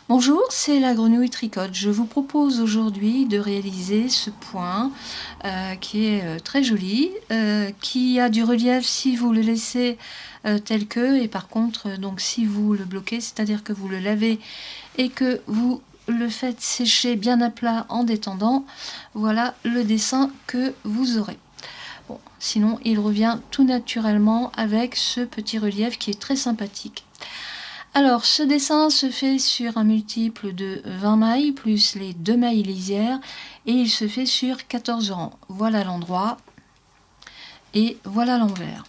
Bonjour, c'est la Grenouille Tricote. Je vous propose aujourd'hui de réaliser ce point qui est très joli, qui a du relief si vous le laissez tel que, et par contre, donc si vous le bloquez, c'est-à-dire que vous le lavez et que vous le faites sécher bien à plat en détendant, voilà le dessin que vous aurez. Bon, sinon, il revient tout naturellement avec ce petit relief qui est très sympathique. Alors, ce dessin se fait sur un multiple de 20 mailles, plus les 2 mailles lisières, et il se fait sur 14 rangs. Voilà l'endroit, et voilà l'envers.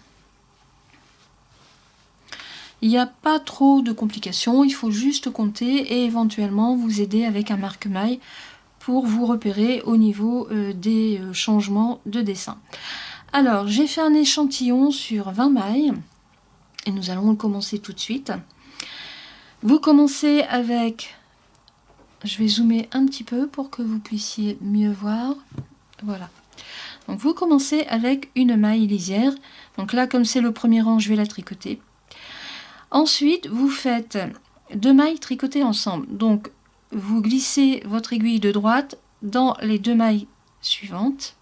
Il n'y a pas trop de complications, il faut juste compter et éventuellement vous aider avec un marque-maille pour vous repérer au niveau des changements de dessin. Alors, j'ai fait un échantillon sur 20 mailles, et nous allons commencer tout de suite. Vous commencez avec, je vais zoomer un petit peu pour que vous puissiez mieux voir, voilà. Donc vous commencez avec une maille lisière, donc là comme c'est le premier rang, je vais la tricoter. Ensuite, vous faites 2 mailles tricotées ensemble, donc vous glissez votre aiguille de droite dans les 2 mailles suivantes,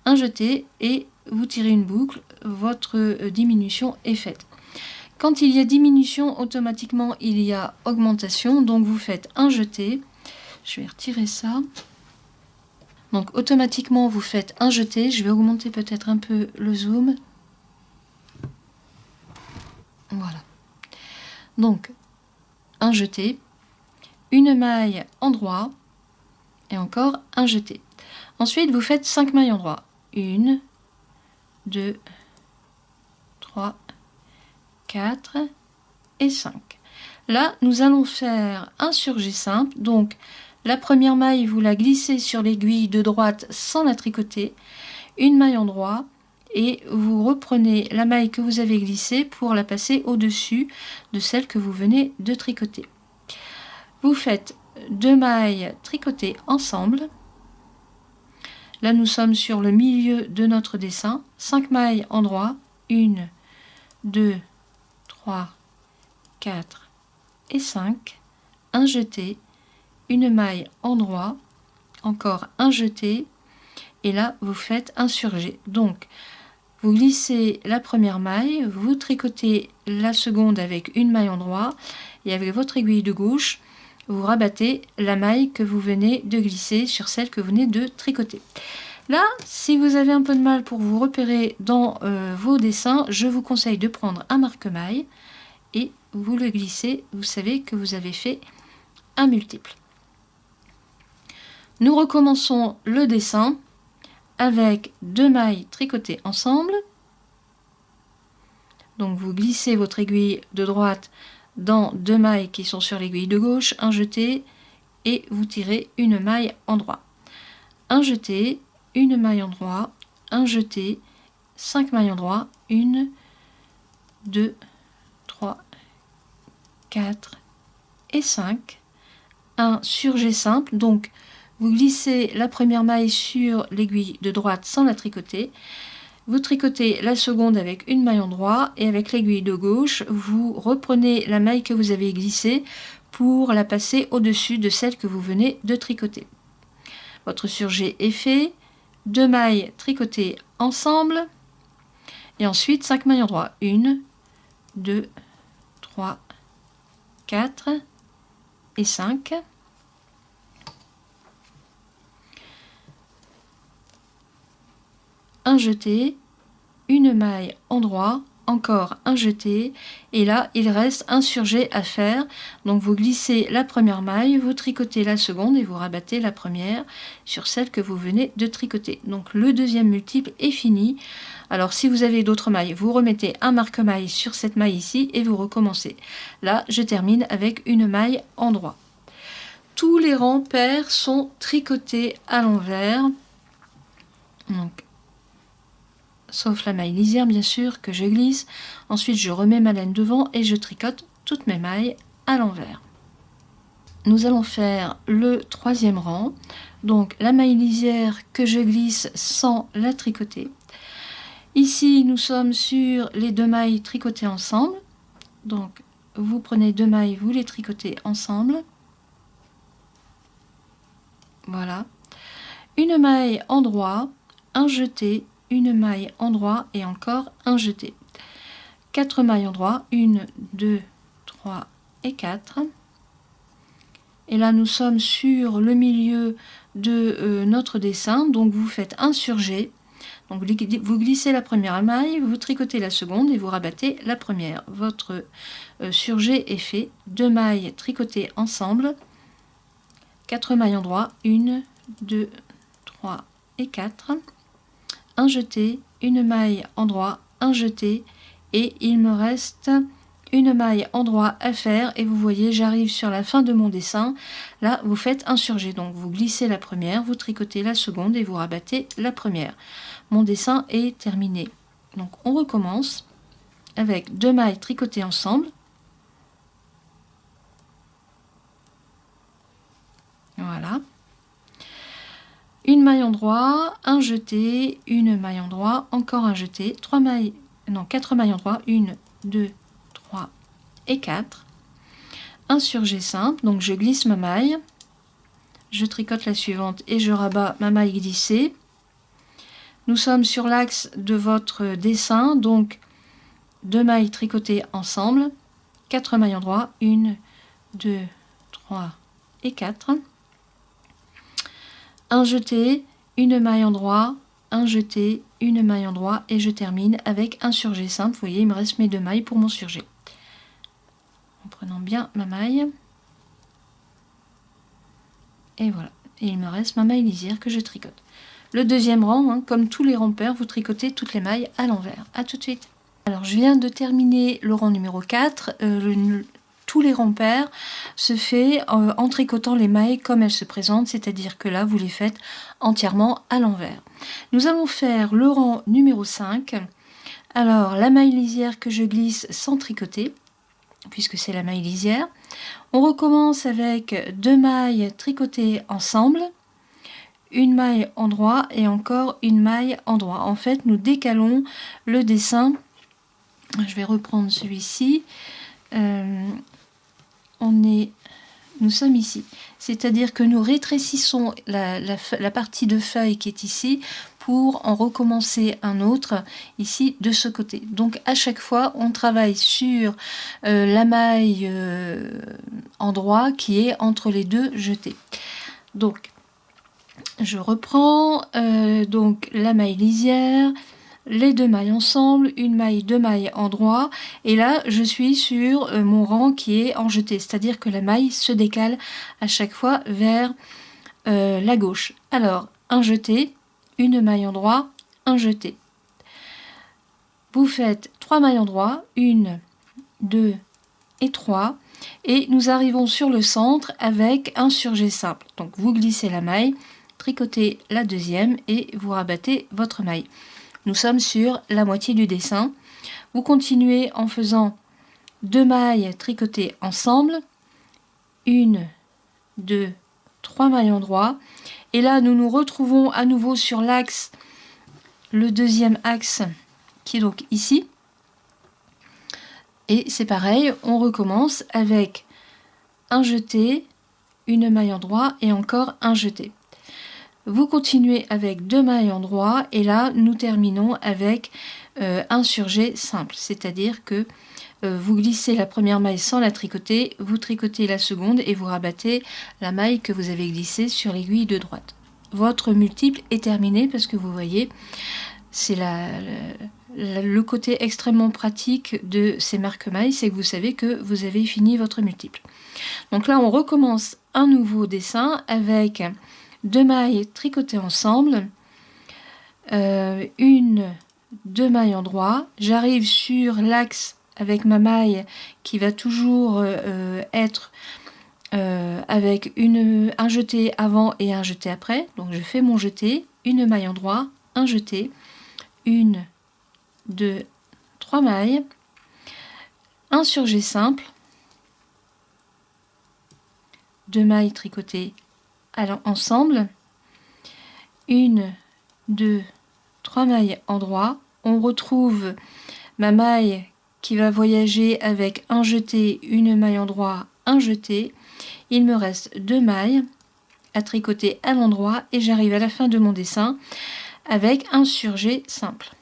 un jeté et vous tirez une boucle, votre diminution est faite. Quand il y a diminution, automatiquement il y a augmentation, donc vous faites un jeté. Je vais retirer ça. Donc automatiquement vous faites un jeté. Je vais augmenter peut-être un peu le zoom. Voilà. Donc un jeté, une maille en droit et encore un jeté. Ensuite vous faites 5 mailles en droit. 1, 2, 3, 4 et 5. Là, nous allons faire un surjet simple. Donc, la première maille, vous la glissez sur l'aiguille de droite sans la tricoter. Une maille en droit. Et vous reprenez la maille que vous avez glissée pour la passer au-dessus de celle que vous venez de tricoter. Vous faites 2 mailles tricotées ensemble. Là, nous sommes sur le milieu de notre dessin. 5 mailles en droit. 1, 2, 3, 4 et 5, un jeté, une maille en droit, encore un jeté, et là vous faites un surjet. Donc vous glissez la première maille, vous tricotez la seconde avec une maille en droit, et avec votre aiguille de gauche, vous rabattez la maille que vous venez de glisser sur celle que vous venez de tricoter. Là, si vous avez un peu de mal pour vous repérer dans vos dessins, je vous conseille de prendre un marque-maille, et vous le glissez, vous savez que vous avez fait un multiple. Nous recommençons le dessin avec 2 mailles tricotées ensemble. Donc vous glissez votre aiguille de droite dans 2 mailles qui sont sur l'aiguille de gauche, un jeté, et vous tirez une maille en droit. Un jeté, une maille en droit, un jeté, 5 mailles en droit, 1, 2, 3, 4 et 5, un surjet simple, donc vous glissez la première maille sur l'aiguille de droite sans la tricoter, vous tricotez la seconde avec une maille en droit, et avec l'aiguille de gauche, vous reprenez la maille que vous avez glissée pour la passer au-dessus de celle que vous venez de tricoter. Votre surjet est fait, 2 mailles tricotées ensemble, et ensuite 5 mailles en droit, 1, 2, 3, 4 et 5. Un jeté, une maille en droit, encore un jeté, et là il reste un surjet à faire. Donc vous glissez la première maille, vous tricotez la seconde et vous rabattez la première sur celle que vous venez de tricoter. Donc le deuxième multiple est fini. Alors si vous avez d'autres mailles, vous remettez un marque-maille sur cette maille ici et vous recommencez. Là je termine avec une maille en droit. Tous les rangs pairs sont tricotés à l'envers. Donc sauf la maille lisière bien sûr que je glisse. Ensuite je remets ma laine devant et je tricote toutes mes mailles à l'envers. Nous allons faire le 3e rang, donc la maille lisière que je glisse sans la tricoter. Ici nous sommes sur les 2 mailles tricotées ensemble, donc vous prenez 2 mailles, vous les tricotez ensemble. Voilà. Une maille endroit, un jeté, une maille endroit et encore un jeté. 4 mailles endroit, 1, 2, 3 et 4. Et là, nous sommes sur le milieu de notre dessin. Donc, vous faites un surjet. Donc, vous glissez la première maille, vous tricotez la seconde et vous rabattez la première. Votre surjet est fait. 2 mailles tricotées ensemble. 4 mailles endroit. 1, 2, 3 et 4. Un jeté, une maille endroit, un jeté. Et il me reste une maille endroit à faire et vous voyez j'arrive sur la fin de mon dessin. Là vous faites un surjet, donc vous glissez la première, vous tricotez la seconde et vous rabattez la première. Mon dessin est terminé. Donc on recommence avec 2 mailles tricotées ensemble. Voilà. Une maille endroit, un jeté, une maille endroit, encore un jeté, 4 mailles endroit, 1, 2, 3 et 4. Un surjet simple, donc je glisse ma maille, je tricote la suivante et je rabats ma maille glissée. Nous sommes sur l'axe de votre dessin, donc 2 mailles tricotées ensemble, 4 mailles endroit, 1, 2, 3 et 4. Un jeté, une maille endroit, un jeté, une maille endroit et je termine avec un surjet simple. Vous voyez, il me reste mes 2 mailles pour mon surjet. En prenant bien ma maille. Et voilà. Et il me reste ma maille lisière que je tricote. Le deuxième rang, hein, comme tous les rangs pairs, vous tricotez toutes les mailles à l'envers. A tout de suite. Alors, je viens de terminer le rang numéro 4. Tous les rangs pairs se fait en tricotant les mailles comme elles se présentent, c'est-à-dire que là, vous les faites entièrement à l'envers. Nous allons faire le rang numéro 5. Alors, la maille lisière que je glisse sans tricoter, puisque c'est la maille lisière. On recommence avec 2 mailles tricotées ensemble, une maille endroit et encore une maille endroit. En fait, nous décalons le dessin. Je vais reprendre celui-ci. Nous sommes ici, c'est-à-dire que nous rétrécissons la partie de feuille qui est ici pour en recommencer un autre ici de ce côté. Donc à chaque fois on travaille sur la maille endroit qui est entre les deux jetés. Donc je reprends donc la maille lisière, les 2 mailles ensemble, une maille, 2 mailles endroit, et là je suis sur mon rang qui est en jeté, c'est-à-dire que la maille se décale à chaque fois vers la gauche. Alors un jeté, une maille endroit, un jeté. Vous faites 3 mailles endroit, 1, 2 et 3, et nous arrivons sur le centre avec un surjet simple. Donc vous glissez la maille, tricotez la deuxième et vous rabattez votre maille. Nous sommes sur la moitié du dessin. Vous continuez en faisant 2 mailles tricotées ensemble, 1, 2, 3 mailles endroit. Et là, nous nous retrouvons à nouveau sur l'axe, le deuxième axe qui est donc ici. Et c'est pareil, on recommence avec un jeté, une maille endroit et encore un jeté. Vous continuez avec 2 mailles endroit et là nous terminons avec un surjet simple, c'est-à-dire que vous glissez la première maille sans la tricoter, vous tricotez la seconde et vous rabattez la maille que vous avez glissée sur l'aiguille de droite. Votre multiple est terminé parce que vous voyez, c'est le côté extrêmement pratique de ces marque-mailles, c'est que vous savez que vous avez fini votre multiple. Donc là on recommence un nouveau dessin avec 2 mailles tricotées ensemble, 1, 2 mailles endroit, j'arrive sur l'axe avec ma maille qui va toujours être avec un jeté avant et un jeté après, donc je fais mon jeté, une maille endroit, un jeté, 1, 2, 3 mailles, un surjet simple, 2 mailles tricotées ensemble, 1, 2, 3 mailles endroit, on retrouve ma maille qui va voyager avec un jeté, une maille endroit, un jeté. Il me reste 2 mailles à tricoter à l'endroit et j'arrive à la fin de mon dessin avec un surjet simple.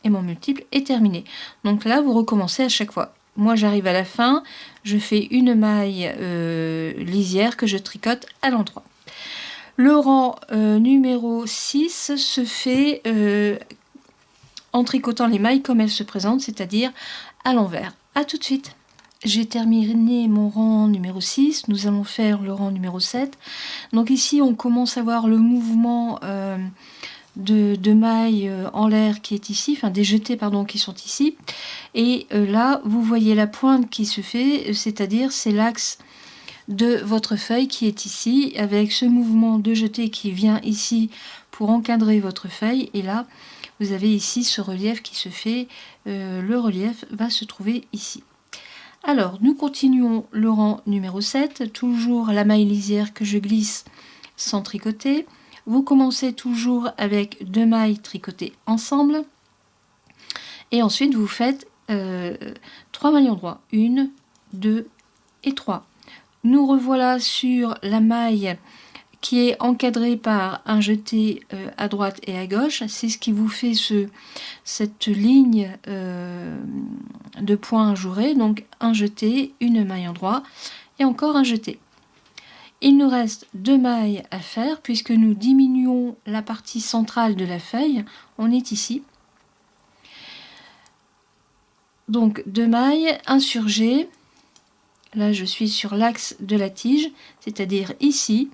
Et mon multiple est terminé. Donc là, vous recommencez à chaque fois. Moi, j'arrive à la fin, je fais une maille lisière que je tricote à l'endroit. Le rang numéro 6 se fait en tricotant les mailles comme elles se présentent, c'est-à-dire à l'envers. A tout de suite. J'ai terminé mon rang numéro 6, nous allons faire le rang numéro 7. Donc ici, on commence à voir le mouvement de mailles en l'air qui est ici, enfin des jetés pardon qui sont ici. Et là, vous voyez la pointe qui se fait, c'est-à-dire c'est l'axe de votre feuille qui est ici, avec ce mouvement de jeté qui vient ici pour encadrer votre feuille. Et là, vous avez ici ce relief qui se fait, le relief va se trouver ici. Alors, nous continuons le rang numéro 7, toujours la maille lisière que je glisse sans tricoter. Vous commencez toujours avec 2 mailles tricotées ensemble. Et ensuite, vous faites 3 mailles endroits. 1, 2 et 3. Nous revoilà sur la maille qui est encadrée par un jeté à droite et à gauche. C'est ce qui vous fait cette ligne de points ajourés. Donc un jeté, une maille endroit et encore un jeté. Il nous reste 2 mailles à faire puisque nous diminuons la partie centrale de la feuille. On est ici. Donc 2 mailles, un surjet. Là, je suis sur l'axe de la tige, c'est-à-dire ici.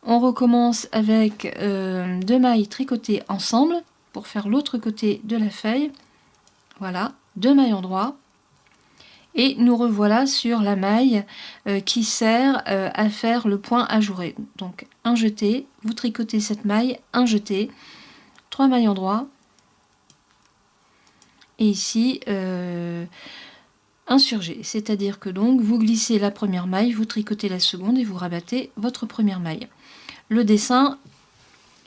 On recommence avec 2 mailles tricotées ensemble pour faire l'autre côté de la feuille. Voilà, 2 mailles endroits. Et nous revoilà sur la maille qui sert à faire le point ajouré. Donc un jeté, vous tricotez cette maille, un jeté, 3 mailles endroits. Et ici, un surjet, c'est-à-dire que donc vous glissez la première maille, vous tricotez la seconde et vous rabattez votre première maille. Le dessin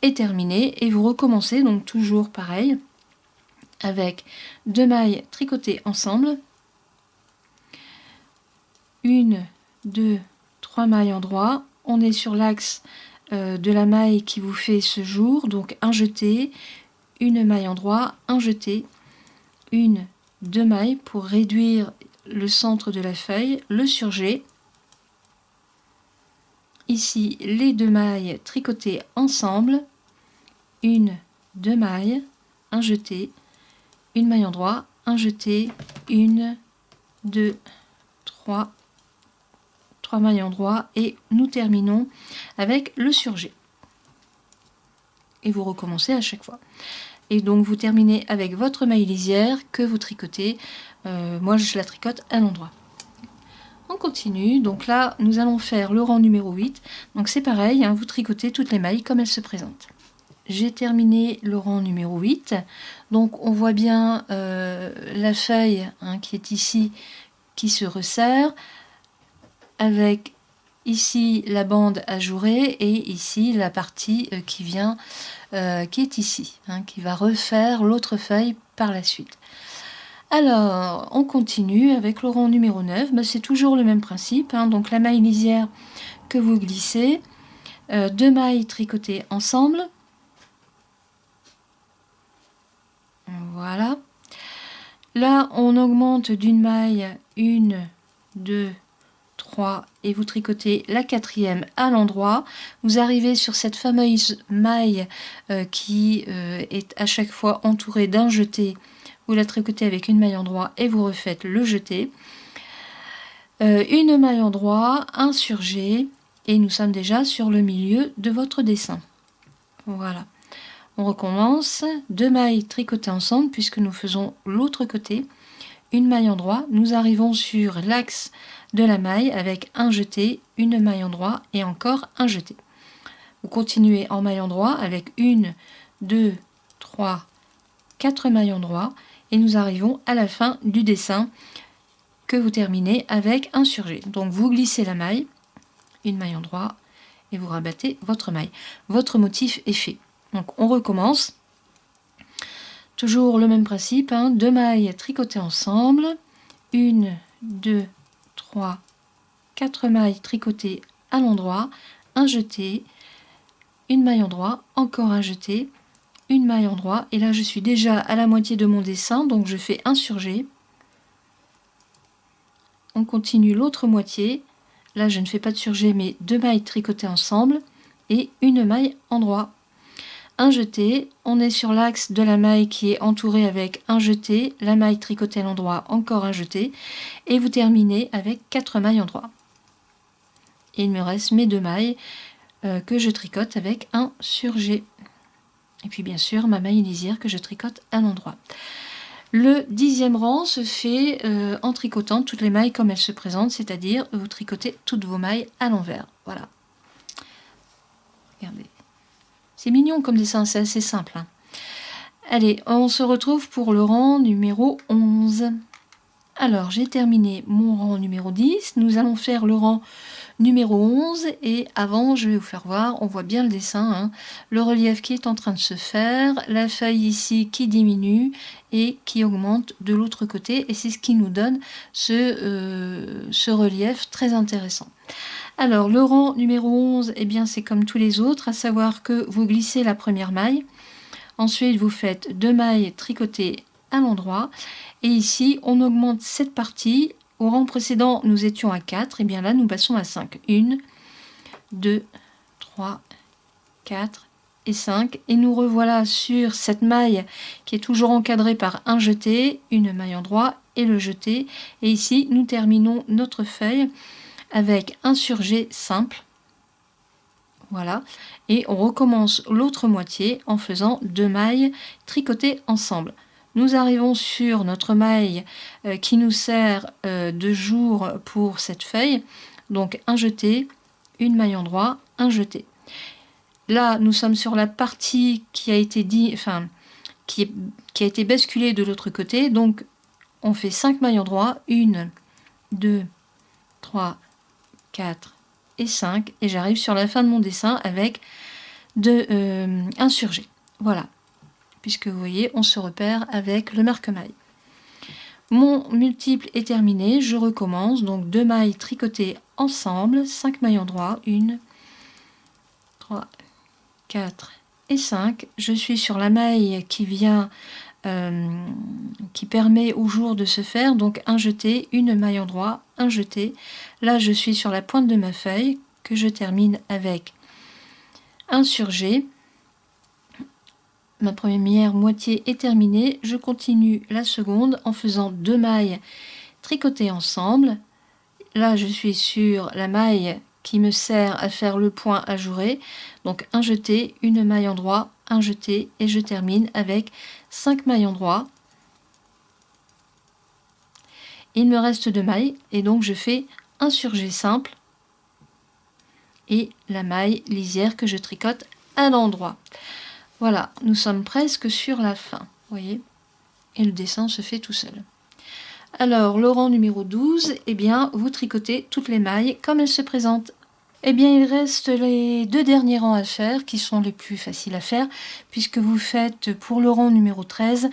est terminé et vous recommencez donc toujours pareil avec 2 mailles tricotées ensemble, 1, 2, 3 mailles endroits. On est sur l'axe de la maille qui vous fait ce jour, donc un jeté, une maille endroit, un jeté, 1, 2 mailles pour réduire le centre de la feuille, le surjet. Ici, les 2 mailles tricotées ensemble, 1, 2 mailles, un jeté, une maille endroit, un jeté, 1, 2, 3, 3 mailles endroits et nous terminons avec le surjet. Et vous recommencez à chaque fois. Et donc vous terminez avec votre maille lisière que vous tricotez. Moi je la tricote à l'endroit. On continue, donc là nous allons faire le rang numéro 8. Donc c'est pareil, hein, vous tricotez toutes les mailles comme elles se présentent. J'ai terminé le rang numéro 8. Donc on voit bien la feuille hein, qui est ici, qui se resserre, avec ici la bande ajourée et ici la partie qui vient, qui est ici, hein, qui va refaire l'autre feuille par la suite. Alors, on continue avec le rang numéro 9. Ben, c'est toujours le même principe. Hein, donc la maille lisière que vous glissez, 2 mailles tricotées ensemble. Voilà. Là, on augmente d'une maille, 1, 2, 3 et vous tricotez la 4e à l'endroit. Vous arrivez sur cette fameuse maille qui est à chaque fois entourée d'un jeté. Vous la tricotez avec une maille endroit et vous refaites le jeté. Une maille endroit, un surjet et nous sommes déjà sur le milieu de votre dessin. Voilà. On recommence, 2 mailles tricotées ensemble puisque nous faisons l'autre côté. Une maille endroit, nous arrivons sur l'axe de la maille avec un jeté, une maille endroit et encore un jeté. Vous continuez en maille endroit avec 1, 2, 3, 4 mailles endroit et nous arrivons à la fin du dessin que vous terminez avec un surjet. Donc vous glissez la maille, une maille endroit et vous rabattez votre maille. Votre motif est fait. Donc on recommence. Toujours le même principe, hein, 2 mailles tricotées ensemble, 1, 2, 3, 4 mailles tricotées à l'endroit, un jeté, une maille endroit, encore un jeté, une maille endroit, et là je suis déjà à la moitié de mon dessin, donc je fais un surjet. On continue l'autre moitié, là je ne fais pas de surjet mais 2 mailles tricotées ensemble et une maille endroit. Un jeté, on est sur l'axe de la maille qui est entourée avec un jeté, la maille tricotée à l'endroit, encore un jeté, et vous terminez avec 4 mailles endroit. Et il me reste mes 2 mailles que je tricote avec un surjet. Et puis bien sûr ma maille lisière que je tricote à l'endroit. Le 10e rang se fait en tricotant toutes les mailles comme elles se présentent, c'est-à-dire vous tricotez toutes vos mailles à l'envers. Voilà. Regardez. C'est mignon comme dessin, c'est assez simple. Hein. Allez, on se retrouve pour le rang numéro 11. Alors, j'ai terminé mon rang numéro 10. Nous allons faire le rang numéro 11. Et avant, je vais vous faire voir, on voit bien le dessin, hein, le relief qui est en train de se faire, la feuille ici qui diminue et qui augmente de l'autre côté. Et c'est ce qui nous donne ce relief très intéressant. Alors, le rang numéro 11, eh bien, c'est comme tous les autres, à savoir que vous glissez la première maille. Ensuite, vous faites 2 mailles tricotées à l'endroit. Et ici, on augmente cette partie. Au rang précédent, nous étions à 4. Et bien là, nous passons à 5. 1, 2, 3, 4 et 5. Et nous revoilà sur cette maille qui est toujours encadrée par un jeté, une maille endroit et le jeté. Et ici, nous terminons notre feuille avec un surjet simple, voilà, et on recommence l'autre moitié en faisant 2 mailles tricotées ensemble. Nous arrivons sur notre maille qui nous sert de jour pour cette feuille, donc un jeté, une maille endroit, un jeté. Là, nous sommes sur la partie qui a été qui a été basculée de l'autre côté, donc on fait 5 mailles endroit, 1, 2, 3, 4 et 5 et j'arrive sur la fin de mon dessin avec un surjet. Voilà, puisque vous voyez, on se repère avec le marque-maille. Mon multiple est terminé, je recommence, donc 2 mailles tricotées ensemble, 5 mailles endroit, 1, 3, 4 et 5. Je suis sur la maille qui vient qui permet au jour de se faire, donc un jeté, une maille endroit, un jeté. Là je suis sur la pointe de ma feuille que je termine avec un surjet. Ma première moitié est terminée, je continue la seconde en faisant 2 mailles tricotées ensemble. Là je suis sur la maille qui me sert à faire le point ajouré, donc un jeté, une maille endroit, un jeté et je termine avec 5 mailles endroit. Il me reste 2 mailles et donc je fais un surjet simple et la maille lisière que je tricote à l'endroit. Voilà, nous sommes presque sur la fin, voyez, et le dessin se fait tout seul. Alors, le rang numéro 12, eh bien, vous tricotez toutes les mailles comme elles se présentent. Eh bien, il reste les 2 derniers rangs à faire, qui sont les plus faciles à faire, puisque vous faites pour le rang numéro 13,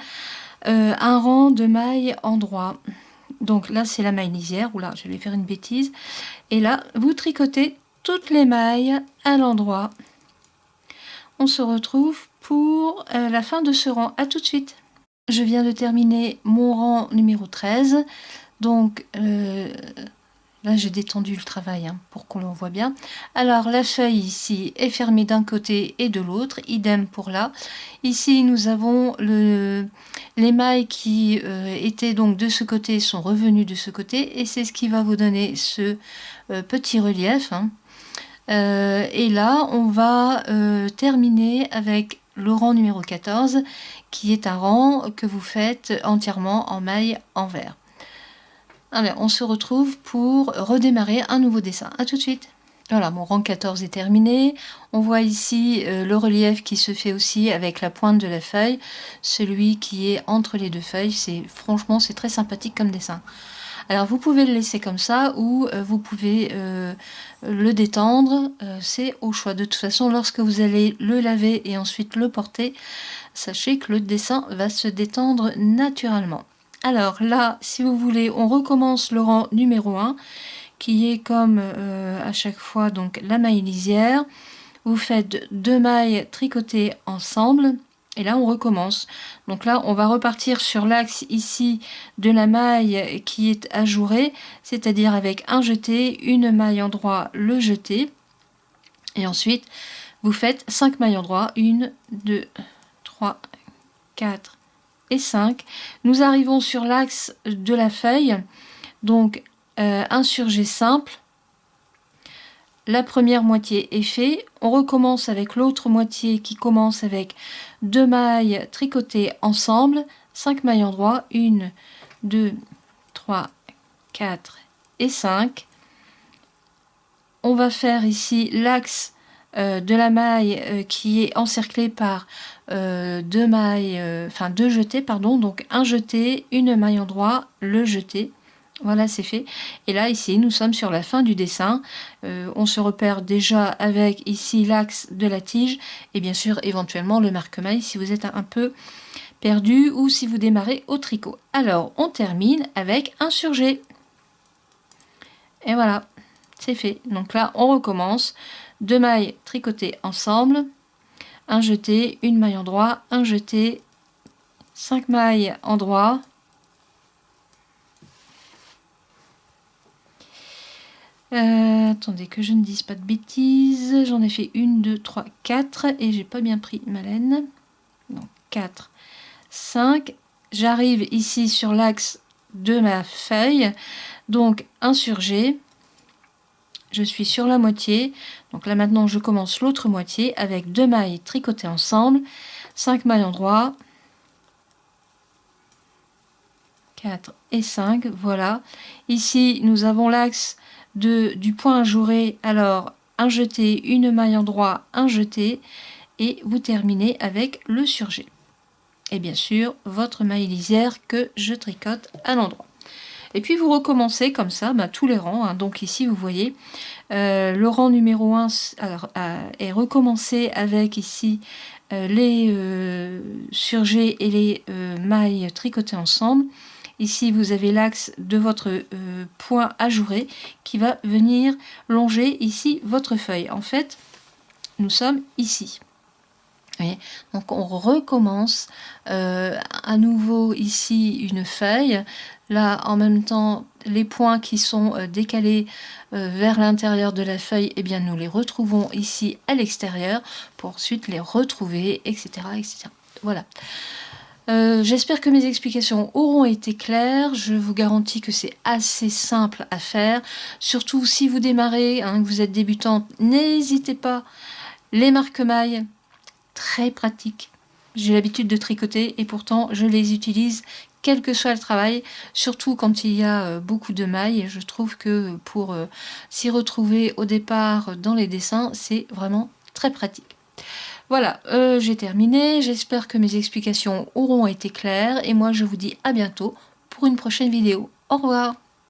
un rang de mailles endroit. Donc là, c'est la maille lisière, oula, je vais faire une bêtise. Et là, vous tricotez toutes les mailles à l'endroit. On se retrouve pour la fin de ce rang. À tout de suite. Je viens de terminer mon rang numéro 13. Donc là, j'ai détendu le travail pour qu'on le voit bien. Alors, la feuille ici est fermée d'un côté et de l'autre. Idem pour là. Ici, nous avons les mailles qui étaient donc de ce côté sont revenues de ce côté. Et c'est ce qui va vous donner ce petit relief. Et là, on va terminer avec le rang numéro 14, qui est un rang que vous faites entièrement en maille envers. Allez, on se retrouve pour redémarrer un nouveau dessin. A tout de suite. Voilà, mon rang 14 est terminé. On voit ici le relief qui se fait aussi avec la pointe de la feuille, celui qui est entre les deux feuilles. Franchement, c'est très sympathique comme dessin. Alors vous pouvez le laisser comme ça ou vous pouvez le détendre, c'est au choix. De toute façon, lorsque vous allez le laver et ensuite le porter, sachez que le dessin va se détendre naturellement. Alors là, si vous voulez, on recommence le rang numéro 1, qui est comme à chaque fois donc la maille lisière. Vous faites 2 mailles tricotées ensemble et là on recommence. Donc là on va repartir sur l'axe ici de la maille qui est ajourée, c'est-à-dire avec un jeté, une maille endroit, le jeté, et ensuite vous faites 5 mailles endroit, 1, 2, 3, 4 et 5. Nous arrivons sur l'axe de la feuille, donc un surjet simple. La première moitié est faite, on recommence avec l'autre moitié qui commence avec 2 mailles tricotées ensemble, 5 mailles endroit, 1, 2, 3, 4 et 5. On va faire ici l'axe de la maille qui est encerclé par 2 jetés, pardon, donc un jeté, une maille endroit, le jeté. Voilà, c'est fait. Et là, ici, nous sommes sur la fin du dessin. On se repère déjà avec ici l'axe de la tige et bien sûr, éventuellement, le marque-maille si vous êtes un peu perdu ou si vous démarrez au tricot. Alors, on termine avec un surjet. Et voilà, c'est fait. Donc là, on recommence. 2 mailles tricotées ensemble, un jeté, une maille endroit, un jeté, 5 mailles endroit. Attendez que je ne dise pas de bêtises. J'en ai fait 1, 2, 3, 4 et j'ai pas bien pris ma laine. Donc 4, 5. J'arrive ici sur l'axe de ma feuille. Donc un surjet. Je suis sur la moitié. Donc là maintenant je commence l'autre moitié avec 2 mailles tricotées ensemble. 5 mailles endroit. 4 et 5. Voilà. Ici nous avons l'axe du point ajouré, alors un jeté, une maille endroit, un jeté, et vous terminez avec le surjet. Et bien sûr, votre maille lisière que je tricote à l'endroit. Et puis vous recommencez comme ça tous les rangs. Hein. Donc ici, vous voyez, le rang numéro 1 est recommencé avec ici les surjets et les mailles tricotées ensemble. Ici, vous avez l'axe de votre point ajouré qui va venir longer ici votre feuille. En fait, nous sommes ici. Vous voyez, donc on recommence à nouveau ici une feuille. Là, en même temps, les points qui sont décalés vers l'intérieur de la feuille, eh bien, nous les retrouvons ici à l'extérieur pour ensuite les retrouver, etc. etc. Voilà. J'espère que mes explications auront été claires. Je vous garantis que c'est assez simple à faire. Surtout si vous démarrez, que vous êtes débutante, n'hésitez pas. Les marque-mailles, très pratiques. J'ai l'habitude de tricoter et pourtant je les utilise quel que soit le travail, surtout quand il y a beaucoup de mailles. Je trouve que pour s'y retrouver au départ dans les dessins, c'est vraiment très pratique. Voilà, j'ai terminé. J'espère que mes explications auront été claires. Et moi, je vous dis à bientôt pour une prochaine vidéo. Au revoir!